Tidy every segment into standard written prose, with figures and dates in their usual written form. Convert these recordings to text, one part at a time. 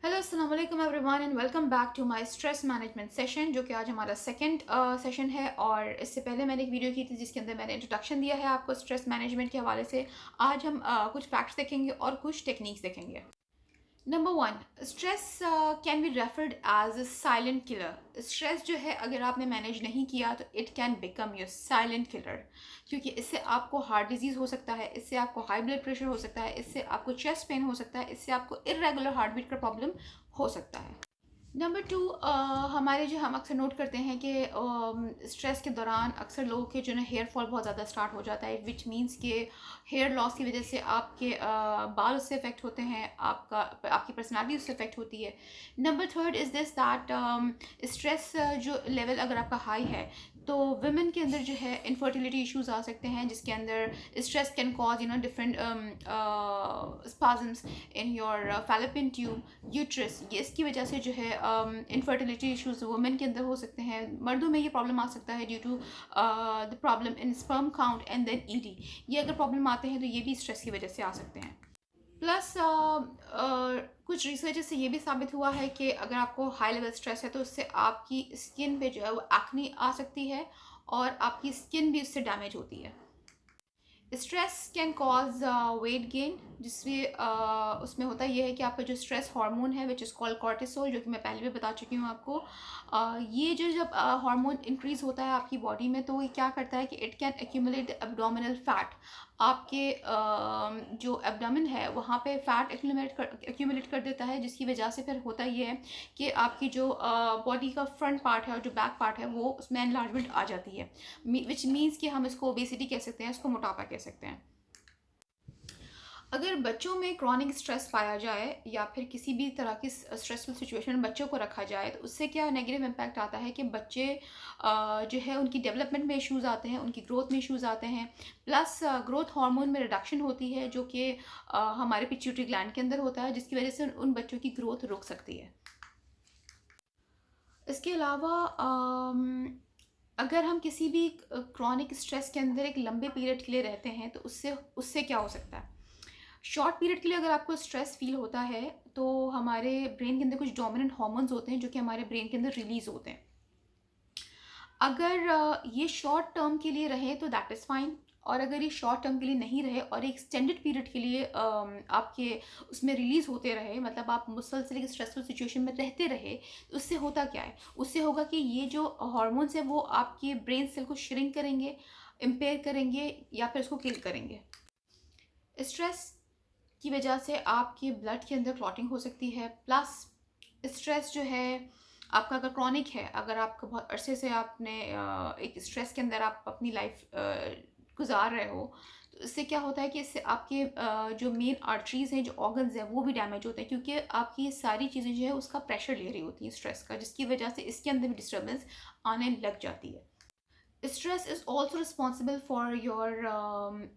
Hello अस्सलाम वालेकुम everyone and welcome back to my stress management session जो कि आज हमारा सेकंड सेशन है। और इससे पहले मैंने एक वीडियो की थी जिसके अंदर मैंने इंट्रोडक्शन दिया है आपको स्ट्रेस मैनेजमेंट के हवाले से। आज हम कुछ फैक्ट्स देखेंगे और कुछ टेक्निक्स देखेंगे। Number one, stress can be referred as a silent killer. Stress जो है अगर आपने मैनेज नहीं किया तो it can become your silent killer, क्योंकि इससे आपको हार्ट डिजीज़ हो सकता है, इससे आपको हाई ब्लड प्रेशर हो सकता है, इससे आपको चेस्ट पेन हो सकता है, इससे आपको इरेगुलर हार्ट बीट का प्रॉब्लम हो सकता है। नंबर टू, हमारे जो हम अक्सर नोट करते हैं कि स्ट्रेस के दौरान अक्सर लोगों के जो है हेयर फॉल बहुत ज़्यादा स्टार्ट हो जाता है, विच मीन्स के हेयर लॉस की वजह से आपके बाल उससे इफ़ेक्ट होते हैं, आपकी पर्सनालिटी उससे इफ़ेक्ट होती है। Number third is this that stress जो लेवल अगर आपका हाई है तो वुमेन के अंदर जो है इनफर्टिलिटी इश्यूज आ सकते हैं, जिसके अंदर stress can cause different spasms in your fallopian tube uterus. ये इसकी वजह से जो है इनफर्टिलिटी इश्यूज वुमेन के अंदर हो सकते हैं। मर्दों में ये प्रॉब्लम आ सकता है due to the problem in sperm count and then ED. ये अगर प्रॉब्लम आते हैं तो ये भी स्ट्रेस की वजह से आ सकते हैं। प्लस कुछ रिसर्च से ये भी साबित हुआ है कि अगर आपको हाई लेवल स्ट्रेस है तो उससे आपकी स्किन पे जो है वो एक्ने आ सकती है और आपकी स्किन भी उससे डैमेज होती है। Stress can cause weight gain, जिसमें उसमें होता यह है कि आपका जो स्ट्रेस हार्मोन है विच इज़ कॉल्ड कॉर्टिसोल, जो कि मैं पहले भी बता चुकी हूँ आपको। ये जो जब हार्मोन इंक्रीज होता है आपकी बॉडी में तो ये क्या करता है कि it can accumulate abdominal fat. आपके जो एब्डोमिन है वहाँ पे फैट एक्यूमुलेट कर देता है, जिसकी वजह से फिर होता ये है कि आपकी जो बॉडी का फ्रंट पार्ट है और जो बैक पार्ट है वो उसमें एनलार्जमेंट आ जाती है, विच मीन्स कि हम इसको ओबेसिटी कह सकते हैं, इसको मोटापा कह सकते हैं। अगर बच्चों में क्रॉनिक स्ट्रेस पाया जाए या फिर किसी भी तरह की स्ट्रेसफुल सिचुएशन में बच्चों को रखा जाए तो उससे क्या नेगेटिव इम्पैक्ट आता है कि बच्चे जो है उनकी डेवलपमेंट में इश्यूज आते हैं, उनकी ग्रोथ में इश्यूज आते हैं। प्लस ग्रोथ हार्मोन में रिडक्शन होती है जो कि हमारे पिट्यूटरी ग्लैंड के अंदर होता है, जिसकी वजह से उन बच्चों की ग्रोथ रुक सकती है। इसके अलावा अगर हम किसी भी क्रॉनिक स्ट्रेस के अंदर एक लंबे पीरियड के लिए रहते हैं तो उससे उससे क्या हो सकता है। शॉर्ट पीरियड के लिए अगर आपको स्ट्रेस फील होता है तो हमारे ब्रेन के अंदर कुछ डोमिनेंट हार्मोन्स होते हैं जो कि हमारे ब्रेन के अंदर रिलीज होते हैं। अगर ये शॉर्ट टर्म के लिए रहे तो दैट इज़ फाइन, और अगर ये शॉर्ट टर्म के लिए नहीं रहे और एक एक्सटेंडेड पीरियड के लिए आपके उसमें रिलीज होते रहे, मतलब आप मुसलसल एक स्ट्रेसफुल सिचुएशन में रहते रहे, तो उससे होता क्या है, उससे होगा कि ये जो हार्मोन्स है वो आपके ब्रेन सेल को श्रिंक करेंगे, इम्पेयर करेंगे या फिर उसको किल करेंगे। स्ट्रेस की वजह से आपके ब्लड के अंदर क्लॉटिंग हो सकती है। प्लस स्ट्रेस जो है आपका अगर क्रॉनिक है, अगर आपका बहुत अरसे से आपने एक स्ट्रेस के अंदर आप अपनी लाइफ गुजार रहे हो, तो इससे क्या होता है कि इससे आपके जो मेन आर्टरीज हैं, जो ऑर्गन्स हैं, वो भी डैमेज होते हैं, क्योंकि आपकी ये सारी चीज़ें जो है उसका प्रेशर ले रही होती हैं स्ट्रेस का, जिसकी वजह से इसके अंदर भी डिस्टर्बेंस आने लग जाती है। Stress is also responsible for your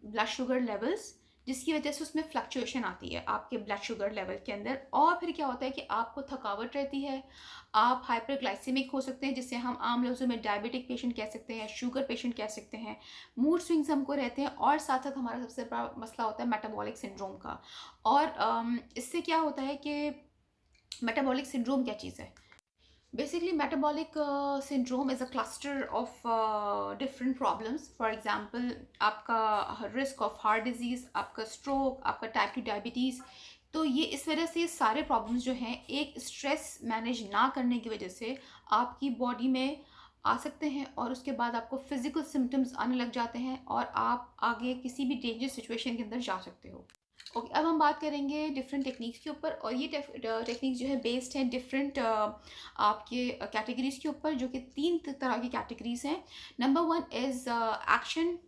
blood sugar levels, जिसकी वजह से उसमें फ्लक्चुएशन आती है आपके ब्लड शुगर लेवल के अंदर। और फिर क्या होता है कि आपको थकावट रहती है, आप हाइपरग्लाइसेमिक हो सकते हैं, जिससे हम आम लफ्ज़ों में डायबिटिक पेशेंट कह सकते हैं, शुगर पेशेंट कह सकते हैं। मूड स्विंग्स हमको रहते हैं, और साथ साथ हमारा सबसे बड़ा मसला होता है मेटाबॉलिक सिंड्रोम का। और इससे क्या होता है कि मेटाबॉलिक सिंड्रोम क्या चीज़ है। Basically, metabolic syndrome is a cluster of different problems. For example, आपका risk of heart disease, आपका stroke, आपका type 2 diabetes। तो ये इस वजह से सारे प्रॉब्लम्स जो हैं एक स्ट्रेस मैनेज ना करने की वजह से आपकी बॉडी में आ सकते हैं, और उसके बाद आपको फिजिकल सिम्टम्स आने लग जाते हैं और आप आगे किसी भी डेंजरस सिचुएशन के अंदर जा सकते हो। ओके, अब हम बात करेंगे डिफरेंट टेक्निक्स के ऊपर, और ये टेक्निक्स जो है बेस्ड हैं डिफरेंट आपके कैटेगरीज के ऊपर, जो कि तीन तरह की कैटेगरीज हैं। Number one is action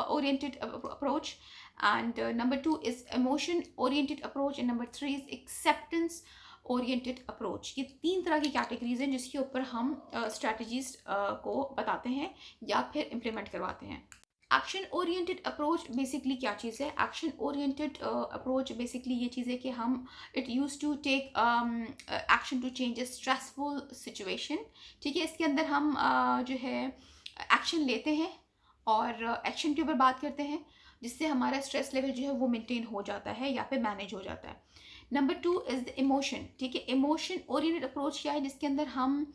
oriented approach, and number two is emotion oriented approach, and number three is acceptance oriented approach. ये तीन तरह की कैटेगरीज हैं जिसके ऊपर हम स्ट्रैटेजीज को बताते हैं या फिर इम्प्लीमेंट करवाते हैं। एक्शन ओरिएंटेड अप्रोच बेसिकली क्या चीज़ है। एक्शन ओरिएंटेड अप्रोच बेसिकली ये चीज़ है कि हम it use to take action to change a stressful situation. ठीक है, इसके अंदर हम जो है एक्शन लेते हैं और एक्शन के ऊपर बात करते हैं, जिससे हमारा स्ट्रेस लेवल जो है वो मेंटेन हो जाता है या फिर मैनेज हो जाता है। नंबर 2 इज़ द इमोशन, ठीक है। इमोशन ओरिएंटेड अप्रोच क्या है, जिसके अंदर हम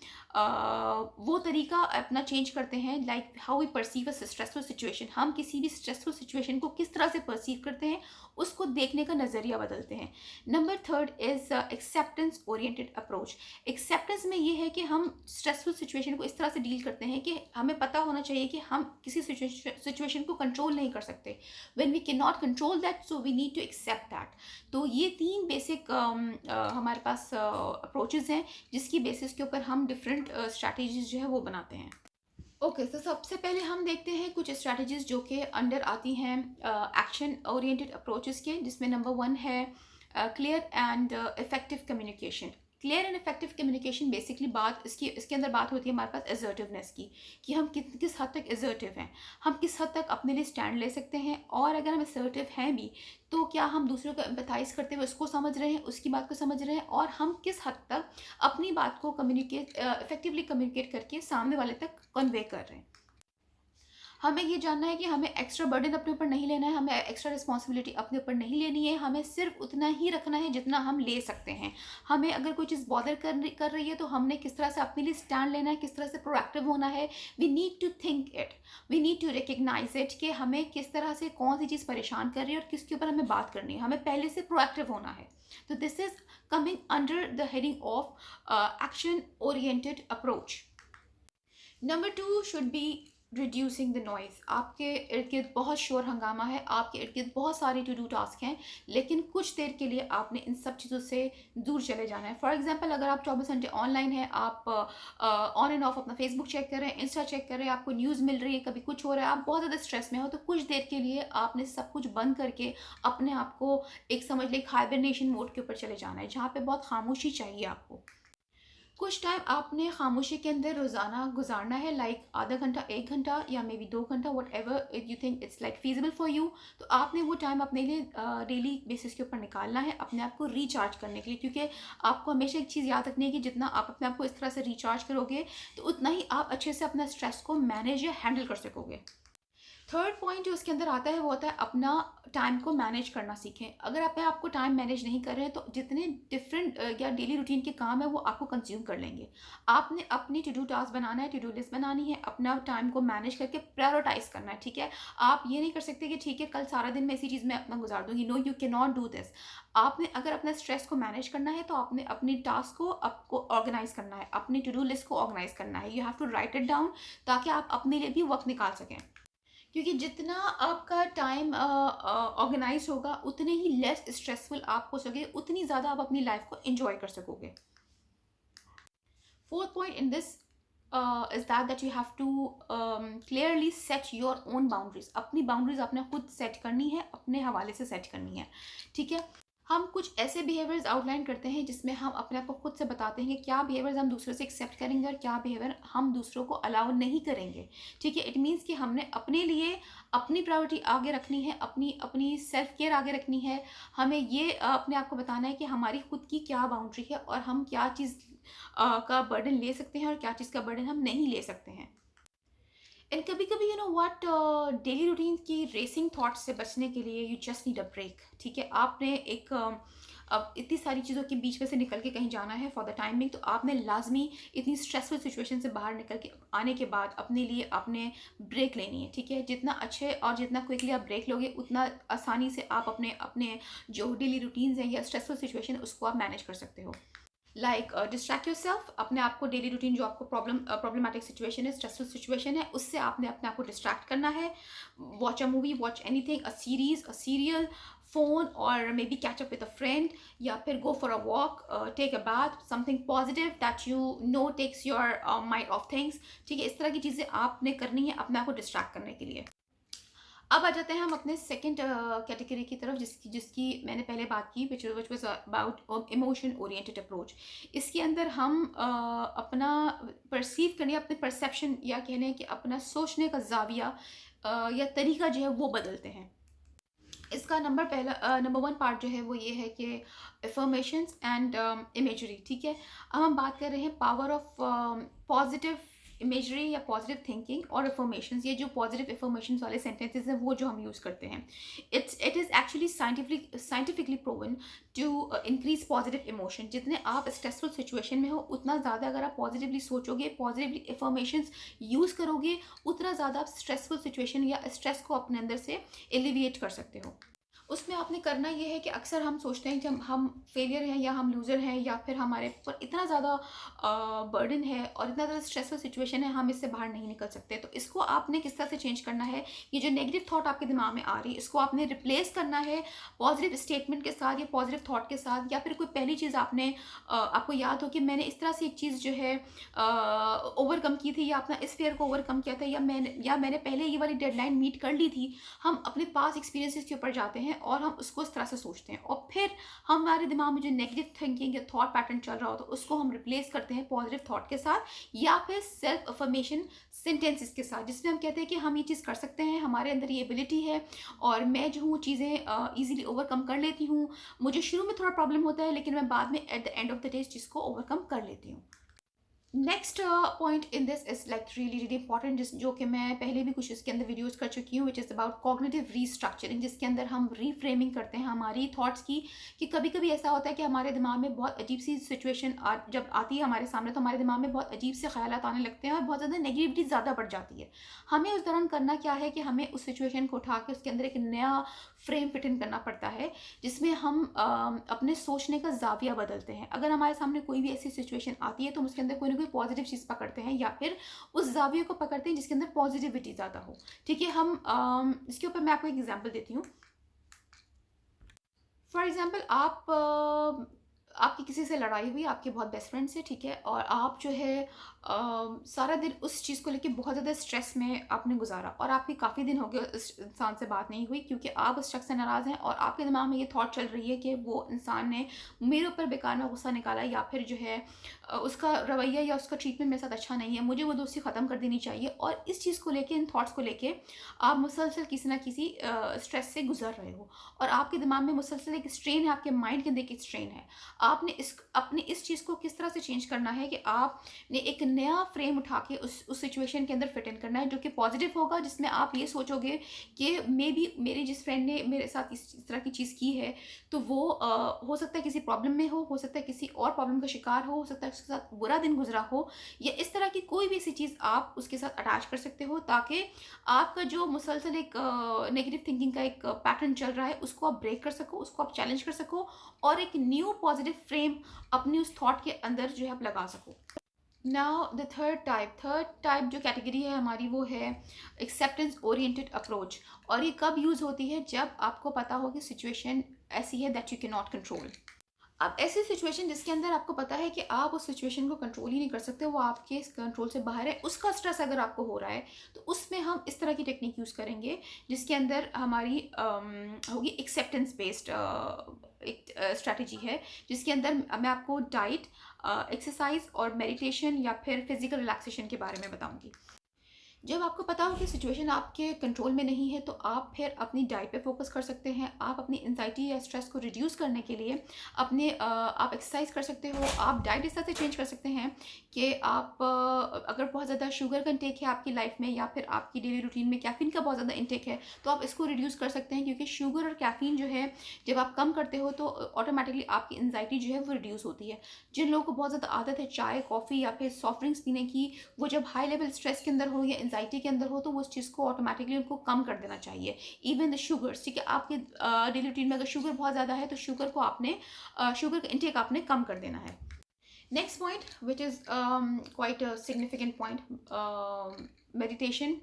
वो तरीका अपना चेंज करते हैं, like how we perceive a stressful situation. हम किसी भी स्ट्रेसफुल सिचुएशन को किस तरह से परसीव करते हैं, उसको देखने का नज़रिया बदलते हैं। Number third is acceptance oriented approach. Acceptance में ये है कि हम स्ट्रेसफुल सिचुएशन को इस तरह से डील करते हैं कि हमें पता होना चाहिए कि हम किसी सिचुएशन को कंट्रोल नहीं कर सकते। When we can not control that, so we need to accept that. तो ये 3 बेसिक हमारे पास अप्रोचेज़ हैं, जिसकी बेसिस के ऊपर हम डिफरेंट स्ट्रैटेजीज़ जो है वो बनाते हैं। ओके, तो सबसे पहले हम देखते हैं कुछ स्ट्रैटेजीज़ जो कि अंडर आती हैं एक्शन ओरिएंटेड अप्रोचेज़ के, जिसमें नंबर 1 है clear and effective communication. Clear and effective communication basically बात इसके अंदर बात होती है हमारे पास असर्टिवनेस की, कि हम किस हद तक असर्टिव हैं, हम किस हद तक अपने लिए स्टैंड ले सकते हैं, और अगर हम असर्टिव हैं भी तो क्या हम दूसरों को एम्पैथाइज करते हुए उसको समझ रहे हैं, उसकी बात को समझ रहे हैं, और हम किस हद तक अपनी बात को इफेक्टिवली कम्युनिकेट करके सामने वाले तक कन्वे कर रहे हैं। हमें ये जानना है कि हमें एक्स्ट्रा बर्डन अपने ऊपर नहीं लेना है, हमें एक्स्ट्रा रिस्पॉन्सिबिलिटी अपने ऊपर नहीं लेनी है, हमें सिर्फ उतना ही रखना है जितना हम ले सकते हैं। हमें अगर कोई चीज़ बॉदर कर रही है तो हमने किस तरह से अपने लिए स्टैंड लेना है, किस तरह से प्रोएक्टिव होना है। We need to think it, we need to recognise it कि हमें किस तरह से कौन सी चीज़ परेशान कर रही है और किसके ऊपर हमें बात करनी है। हमें पहले से प्रोएक्टिव होना है। तो this is coming under the heading of action oriented approach. Number 2 should be reducing the noise. आपके इर्द गिर्द बहुत शोर हंगामा है, आपके इर्द गिर्द बहुत सारे टू डू टास्क हैं, लेकिन कुछ देर के लिए आपने इन सब चीज़ों से दूर चले जाना है। फॉर एग्जांपल, अगर आप 24 घंटे ऑनलाइन हैं, आप ऑन एंड ऑफ अपना फेसबुक चेक कर रहे हैं, इंस्टा चेक कर रहे हैं, आपको न्यूज़ मिल रही है, कभी कुछ हो रहा है, आप बहुत ज़्यादा स्ट्रेस में हो, तो कुछ देर के लिए आपने सब कुछ बंद करके अपने आप को एक समझ लें हाइबरनेशन मोड के ऊपर चले जाना है, जहाँ पर बहुत खामोशी चाहिए आपको। कुछ टाइम आपने खामोशी के अंदर रोज़ाना गुजारना है, लाइक आधा घंटा, 1 घंटा, या मे बी 2 घंटा, what ever you think it's like feasible for you. तो आपने वो टाइम अपने लिए डेली बेसिस के ऊपर निकालना है, अपने आप को रिचार्ज करने के लिए, क्योंकि आपको हमेशा एक चीज़ याद रखनी है कि जितना आप अपने आप को इस तरह से रिचार्ज करोगे, तो उतना ही आप अच्छे से अपना स्ट्रेस को मैनेज या हैंडल कर सकोगे। थर्ड पॉइंट जो उसके अंदर आता है वो होता है अपना टाइम को मैनेज करना सीखें। अगर आप आपको टाइम मैनेज नहीं कर रहे हैं तो जितने डिफरेंट या डेली रूटीन के काम है वो आपको कंज्यूम कर लेंगे। आपने अपनी टू डू टास्क बनाना है, टू डू लिस्ट बनानी है, अपना टाइम को मैनेज करके प्रायोरिटाइज करना है, ठीक है। आप ये नहीं कर सकते कि ठीक है कल सारा दिन मैं इसी चीज़ में अपना गुजार दूंगी। No, you can not do this. आपने अगर अपना स्ट्रेस को मैनेज करना है तो आपने अपनी टास्क को आपको ऑर्गेनाइज करना है, अपनी टू डू लिस्ट को ऑर्गेनाइज करना है। You have to write it down, ताकि आप अपने लिए भी वक्त निकाल सकें, क्योंकि जितना आपका टाइम ऑर्गेनाइज होगा उतने ही लेस स्ट्रेसफुल आप हो सके, उतनी ज़्यादा आप अपनी लाइफ को एंजॉय कर सकोगे। Fourth point in this is that you have to clearly set your own boundaries. अपनी बाउंड्रीज आपने खुद सेट करनी है, अपने हवाले से सेट करनी है, ठीक है। हम कुछ ऐसे बिहेवियर्स आउटलाइन करते हैं जिसमें हम अपने आप को खुद से बताते हैं कि क्या बिहेवियर्स हम दूसरों से एक्सेप्ट करेंगे और क्या बिहेवियर हम दूसरों को अलाउ नहीं करेंगे, ठीक है। इट मीन्स कि हमने अपने लिए अपनी प्रायोरिटी आगे रखनी है, अपनी अपनी सेल्फ केयर आगे रखनी है। हमें ये अपने आप को बताना है कि हमारी खुद की क्या बाउंड्री है और हम क्या चीज़ का बर्डन ले सकते हैं और क्या चीज़ का बर्डन हम नहीं ले सकते हैं। एंड कभी कभी you know what, daily routine की रेसिंग थॉट्स से बचने के लिए you just need a break, ठीक है। आपने एक अब इतनी सारी चीज़ों के बीच में से निकल के कहीं जाना है फॉर द टाइमिंग, तो आपने लाजमी इतनी स्ट्रेसफुल सिचुएशन से बाहर निकल के आने के बाद अपने लिए आपने ब्रेक लेनी है, ठीक है। जितना अच्छे और जितना क्विकली आप ब्रेक लोगे उतना आसानी से आप अपने अपने जो डेली रूटीन्स हैं या स्ट्रेसफुल सिचुएशन उसको आप मैनेज कर सकते हो। लाइक डिस्ट्रैक्ट योर सेल्फ, अपने आप को डेली रूटीन जो आपको प्रॉब्लमैटिक सिचुएशन है, स्ट्रेसफुल सिचुएशन है, उससे आपने अपने आप को डिस्ट्रैक्ट करना है। Watch a movie, watch anything, a series, a serial, phone, और maybe catch up with a friend, या फिर go for a walk, take a bath, something positive that you know takes your mind off things, ठीक है। इस तरह की चीज़ें आपने करनी है अपने आप को डिस्ट्रैक्ट करने के लिए। अब आ जाते हैं हम अपने सेकंड कैटेगरी की तरफ, जिसकी जिसकी मैंने पहले बात की, which was about emotion oriented approach. इसके अंदर हम अपना परसीव करने, अपने परसेप्शन या कहने कि अपना सोचने का जाविया या तरीका जो है वो बदलते हैं। इसका नंबर 1 पार्ट जो है वो ये है कि अफर्मेशंस एंड इमेजरी, ठीक है। अब हम बात कर रहे हैं पावर ऑफ पॉजिटिव इमेजरी या पॉजिटिव थिंकिंग और अफर्मेशंस, ये जो पॉजिटिव अफर्मेशंस वाले सेंटेंसेस हैं वो जो हम यूज़ करते हैं, it is actually scientifically proven to increase positive emotion. जितने आप स्ट्रेसफुल सिचुएशन में हो उतना ज़्यादा अगर आप पॉजिटिवली सोचोगे, पॉजिटिवली अफर्मेशंस यूज़ करोगे, उतना ज़्यादा आप स्ट्रेसफुल सिचुएशन या स्ट्रेस को अपने अंदर से एलिविएट कर सकते हो। उसमें आपने करना ये है कि अक्सर हम सोचते हैं कि हम फेलियर हैं या हम लूज़र हैं या फिर हमारे ऊपर इतना ज़्यादा बर्डन है और इतना ज़्यादा स्ट्रेसफुल सिचुएशन है, हम इससे बाहर नहीं निकल सकते। तो इसको आपने किस तरह से चेंज करना है, ये जो नेगेटिव थॉट आपके दिमाग में आ रही है इसको आपने रिप्लेस करना है पॉजिटिव स्टेटमेंट के साथ या पॉजिटिव थॉट के साथ, या फिर कोई पहली चीज़ आपने आपको याद हो कि मैंने इस तरह से एक चीज़ जो है ओवरकम की थी, या अपना इस फेयर को ओवरकम किया था, या मैंने पहले ये वाली डेडलाइन मीट कर ली थी। हम अपने पास एक्सपीरियंसेस के ऊपर जाते हैं और हम उसको इस तरह से सोचते हैं, और फिर हमारे दिमाग में जो नेगेटिव थिंकिंग या थॉट पैटर्न चल रहा होता है उसको हम रिप्लेस करते हैं पॉजिटिव थॉट के साथ या फिर सेल्फ अफर्मेशन सेंटेंसेस के साथ, जिसमें हम कहते हैं कि हम ये चीज़ कर सकते हैं, हमारे अंदर ये एबिलिटी है और मैं जो हूँ चीज़ें ईजिली ओवरकम कर लेती हूँ। मुझे शुरू में थोड़ा प्रॉब्लम होता है लेकिन मैं बाद में at the end of the day चीज़ को ओवरकम कर लेती हूँ। Next point in this is like really really important, जिस जो कि मैं पहले भी कुछ इसके अंदर वीडियोस कर चुकी हूँ, which is about cognitive restructuring, जिसके अंदर हम रीफ्रेमिंग करते हैं हमारी थॉट्स की। कि कभी कभी ऐसा होता है कि हमारे दिमाग में बहुत अजीब सी सिचुएशन जब आती है हमारे सामने, तो हमारे दिमाग में बहुत अजीब से ख्यालात आने लगते हैं और बहुत ज़्यादा नेगेटिविटी ज़्यादा बढ़ जाती है। हमें उस दौरान करना क्या है कि हमें उस सिचुएशन को उठा के उसके अंदर एक नया फ्रेम फिट इन करना पड़ता है, जिसमें हम अपने सोचने का जाविया बदलते हैं। अगर हमारे सामने कोई भी ऐसी सिचुएशन आती है तो हम उसके अंदर कोई ना कोई पॉजिटिव चीज़ पकड़ते हैं या फिर उस जाविये को पकड़ते हैं जिसके अंदर पॉजिटिविटी ज़्यादा हो। ठीक है, हम इसके ऊपर मैं आपको एक एग्जांपल देती हूँ। फॉर एग्जांपल आपकी किसी से लड़ाई हुई, आपके बहुत बेस्ट फ्रेंड से, ठीक है, और आप जो है सारा दिन उस चीज़ को लेके बहुत ज़्यादा स्ट्रेस में आपने गुजारा और आपकी काफ़ी दिन हो गए उस इंसान से बात नहीं हुई क्योंकि आप उस शख्स से नाराज़ हैं और आपके दिमाग में ये थॉट चल रही है कि वो इंसान ने मेरे ऊपर बेकार में गुस्सा निकाला या फिर जो है उसका रवैया या उसका ट्रीटमेंट मेरे साथ अच्छा नहीं है, मुझे वो दोस्ती ख़त्म कर देनी चाहिए। और इस चीज़ को लेके, इन थॉट्स को लेके आप मुसलसल किसी ना किसी स्ट्रेस से गुजर रहे हो और आपके दिमाग में मुसलसल एक स्ट्रेन है, आपके माइंड के अंदर एक स्ट्रेन है। आपने अपने इस चीज़ को किस तरह से चेंज करना है कि आपने एक नया फ्रेम उठा के उस सिचुएशन के अंदर फिट इन करना है जो कि पॉजिटिव होगा, जिसमें आप ये सोचोगे कि मे बी मेरी जिस फ्रेंड ने मेरे साथ इस तरह की चीज़ की है तो वो हो सकता है किसी प्रॉब्लम में हो सकता है किसी और प्रॉब्लम का शिकार हो सकता है उसके साथ बुरा दिन गुजरा हो, या इस तरह की कोई भी ऐसी चीज़ आप उसके साथ अटैच कर सकते हो ताकि आपका जो मुसलसल एक नेगेटिव थिंकिंग का एक पैटर्न चल रहा है उसको आप ब्रेक कर सको, उसको आप चैलेंज कर सको और एक न्यू पॉजिटिव फ्रेम अपनी उस थॉट के अंदर जो है आप लगा सको। नाउ द थर्ड टाइप जो कैटेगरी है हमारी वो है एक्सेप्टेंस ओरिएंटेड अप्रोच। और ये कब यूज़ होती है? जब आपको पता हो कि सिचुएशन ऐसी है that you can not control. अब ऐसी सिचुएशन जिसके अंदर आपको पता है कि आप उस सिचुएशन को कंट्रोल ही नहीं कर सकते, वो आपके कंट्रोल से बाहर है, उसका स्ट्रेस अगर आपको हो रहा है तो उसमें हम इस तरह की टेक्निक यूज़ करेंगे जिसके अंदर हमारी होगी एक्सेप्टेंस बेस्ड एक स्ट्रैटेजी है, जिसके अंदर मैं आपको डाइट, एक्सरसाइज और मेडिटेशन या फिर फिजिकल रिलैक्सेशन के बारे में बताऊंगी। जब आपको पता हो कि सिचुएशन आपके कंट्रोल में नहीं है तो आप फिर अपनी डाइट पे फोकस कर सकते हैं। आप अपनी एंजाइटी या स्ट्रेस को रिड्यूस करने के लिए आप एक्सरसाइज कर सकते हो, आप डाइट इस तरह से चेंज कर सकते हैं कि आप अगर बहुत ज़्यादा शुगर का इंटेक है आपकी लाइफ में या फिर आपकी डेली रूटीन में कैफ़ीन का बहुत ज़्यादा इंटेक है तो आप इसको रिड्यूस कर सकते हैं, क्योंकि शुगर और कैफ़ीन जो है जब आप कम करते हो तो ऑटोमेटिकली आपकी एंजाइटी जो है वो रिड्यूस होती है। जिन लोगों को बहुत ज़्यादा आदत है चाय, कॉफ़ी या फिर सॉफ्ट ड्रिंक्स पीने की, वो जब हाई लेवल स्ट्रेस के अंदर हो या एंजाइटी के अंदर हो तो वो उस चीज़ को ऑटोमेटिकली उनको कम कर देना चाहिए। इवन द शुगर्स, ठीक है, आपके डेली रूटीन में अगर शुगर बहुत ज़्यादा है तो शुगर को आपने शुगर का इंटेक आपने कम कर देना है। Next point which is quite a significant point, meditation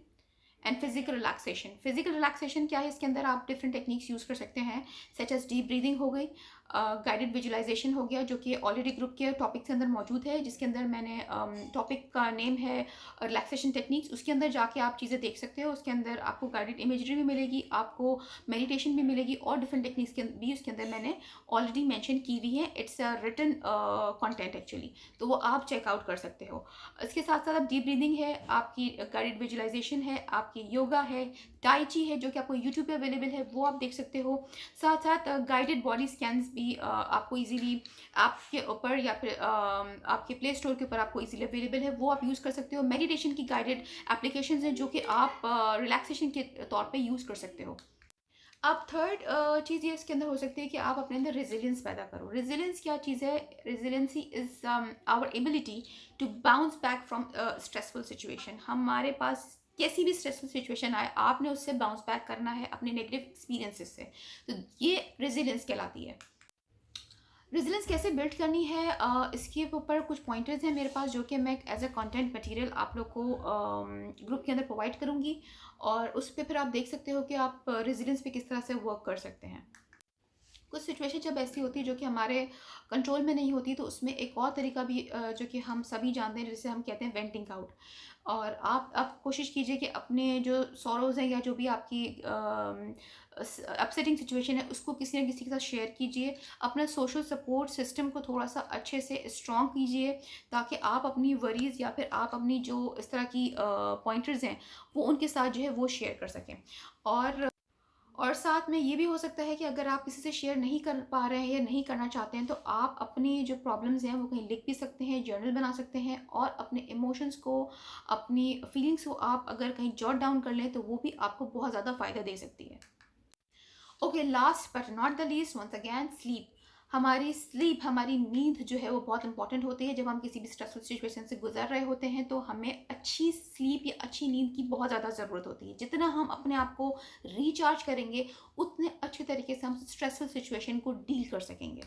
and physical relaxation. Physical relaxation क्या है? इसके अंदर आप डिफरेंट टेक्निक्स यूज़ कर सकते हैं, सच एज डीप ब्रीदिंग हो गई, गाइडेड विजुअलाइजेशन हो गया जो कि ऑलरेडी ग्रुप के टॉपिक के अंदर मौजूद है, जिसके अंदर मैंने टॉपिक का नेम है रिलैक्सेशन टेक्निक्स। उसके अंदर जाके आप चीज़ें देख सकते हो, उसके अंदर आपको गाइडेड इमेजरी भी मिलेगी, आपको मेडिटेशन भी मिलेगी और डिफरेंट टेक्निक्स के भी उसके अंदर मैंने ऑलरेडी मैंशन की हुई है। It's a written content actually, तो वो आप चेकआउट कर सकते हो। इसके साथ साथ आप डीप ब्रीदिंग है, आपकी गाइडेड विजुअलाइजेशन है, आपकी योगा है, टाई ची है जो कि आपको यूट्यूब पे अवेलेबल है वो आप देख सकते हो। साथ साथ गाइडेड बॉडी स्कैन्स भी भी आपको ईज़िली ऐप के ऊपर या फिर आपके प्ले स्टोर के ऊपर आपको ईज़िली अवेलेबल है, वो आप यूज़ कर सकते हो। मेडिटेशन की गाइडेड एप्लीकेशंस हैं जो कि आप रिलैक्सेशन के तौर पे यूज़ कर सकते हो। अब थर्ड चीज़ ये इसके अंदर हो सकती है कि आप अपने अंदर रेजिलियंस पैदा करो। रेजिलियंस क्या चीज़ है? Resiliency is our ability to bounce back from stressful situation. हमारे पास कैसी भी स्ट्रेसफुल सिचुएशन आए, आपने उससे बाउंस बैक करना है अपने नेगेटिव एक्सपीरियंसेस से। तो ये रेजिलियंस कहलाती है। रेजिलियंस कैसे बिल्ड करनी है, इसके ऊपर कुछ पॉइंटर्स हैं मेरे पास जो कि मैं एज अ कंटेंट मटेरियल आप लोग को ग्रुप के अंदर प्रोवाइड करूँगी, और उस पे फिर आप देख सकते हो कि आप रेजिलियंस पे किस तरह से वर्क कर सकते हैं। कुछ सिचुएशन जब ऐसी होती है जो कि हमारे कंट्रोल में नहीं होती, तो उसमें एक और तरीका भी जो कि हम सभी जानते हैं, जिसे हम कहते हैं वेंटिंग आउट। और आप कोशिश कीजिए कि अपने जो सॉरोज़ हैं या जो भी आपकी अपसेटिंग सिचुएशन है, उसको किसी न किसी के साथ शेयर कीजिए। अपना सोशल सपोर्ट सिस्टम को थोड़ा-सा अच्छे से स्ट्रॉन्ग कीजिए, ताकि आप अपनी वरीज़ या फिर आप अपनी जो इस तरह की पॉइंटर्स हैं, वो उनके साथ जो है वो शेयर कर सकें। और साथ में ये भी हो सकता है कि अगर आप किसी से शेयर नहीं कर पा रहे हैं या नहीं करना चाहते हैं, तो आप अपनी जो प्रॉब्लम्स हैं वो कहीं लिख भी सकते हैं, जर्नल बना सकते हैं, और अपने इमोशंस को, अपनी फीलिंग्स को आप अगर कहीं जॉट डाउन कर लें, तो वो भी आपको बहुत ज़्यादा फ़ायदा दे सकती है। Okay, last but not the least, once again sleep. हमारी स्लीप, हमारी नींद जो है वो बहुत इंपॉर्टेंट होती है। जब हम किसी भी स्ट्रेसफुल सिचुएशन से गुजर रहे होते हैं, तो हमें अच्छी स्लीप या अच्छी नींद की बहुत ज़्यादा ज़रूरत होती है। जितना हम अपने आप को रिचार्ज करेंगे, उतने अच्छे तरीके से हम स्ट्रेसफुल सिचुएशन को डील कर सकेंगे।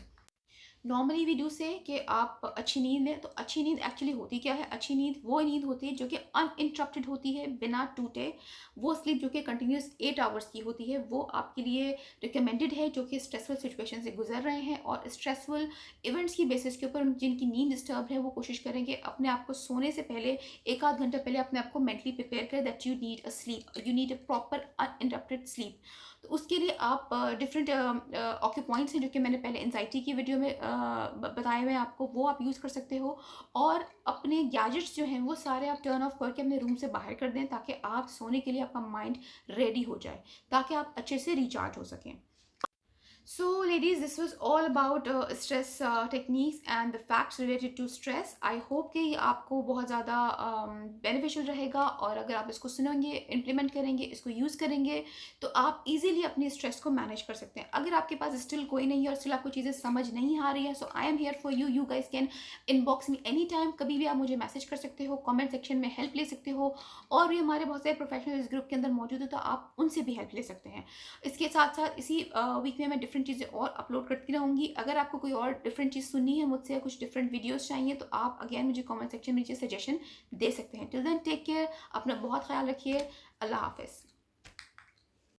नॉर्मली वी डू से कि आप अच्छी नींद लें, तो अच्छी नींद एक्चुअली होती क्या है? अच्छी नींद वो नींद होती है जो कि अनइंटरप्टेड होती है, बिना टूटे। वो स्लीप जो कि कंटिन्यूस 8 आवर्स की होती है, वो आपके लिए रिकमेंडेड है, जो कि स्ट्रेसफुल सिचुएशन से गुजर रहे हैं। और स्ट्रेसफुल इवेंट्स की बेसिस के ऊपर जिनकी नींद डिस्टर्ब है, वो कोशिश करेंगे अपने आप को सोने से पहले 1 आध घंटा पहले अपने आप को मेंटली प्रिपेयर करें that you need a slip, you need a proper uninterrupted sleep. तो उसके लिए आप डिफरेंट ऑक्यूपॉइंट्स हैं जो कि मैंने पहले एंजाइटी की वीडियो में बताए हुए हैं आपको, वो आप यूज़ कर सकते हो। और अपने गैजेट्स जो हैं वो सारे आप टर्न ऑफ करके अपने रूम से बाहर कर दें, ताकि आप सोने के लिए आपका माइंड रेडी हो जाए, ताकि आप अच्छे से रिचार्ज हो सकें। So, ladies, this was all about stress techniques and the facts related to stress. I hope कि ये आपको बहुत ज़्यादा बेनिफिशियल रहेगा, और अगर आप इसको सुनेंगे, इम्प्लीमेंट करेंगे, इसको यूज़ करेंगे, तो आप इजीली अपनी स्ट्रेस को मैनेज कर सकते हैं। अगर आपके पास स्टिल कोई नहीं है और स्टिल आपको चीज़ें समझ नहीं आ रही है, so I am here for you. You guys can inbox me any time, कभी भी आप मुझे मैसेज कर सकते हो, कमेंट सेक्शन में हेल्प ले सकते हो। और भी हमारे बहुत सारे प्रोफेशनल इस ग्रुप के अंदर मौजूद है, तो आप उनसे भी हेल्प ले सकते हैं। इसके साथ साथ इसी वीक में मैं डिफरेंट चीज़ें और अपलोड करती रहूँगी। अगर आपको कोई और डिफरेंट चीज़ सुननी है मुझसे, या कुछ डिफरेंट वीडियोस चाहिए, तो आप अगेन मुझे कमेंट सेक्शन में नीचे सजेशन दे सकते हैं। टिल देन टेक केयर, अपना बहुत ख्याल रखिए। अल्लाह हाफ़िज़।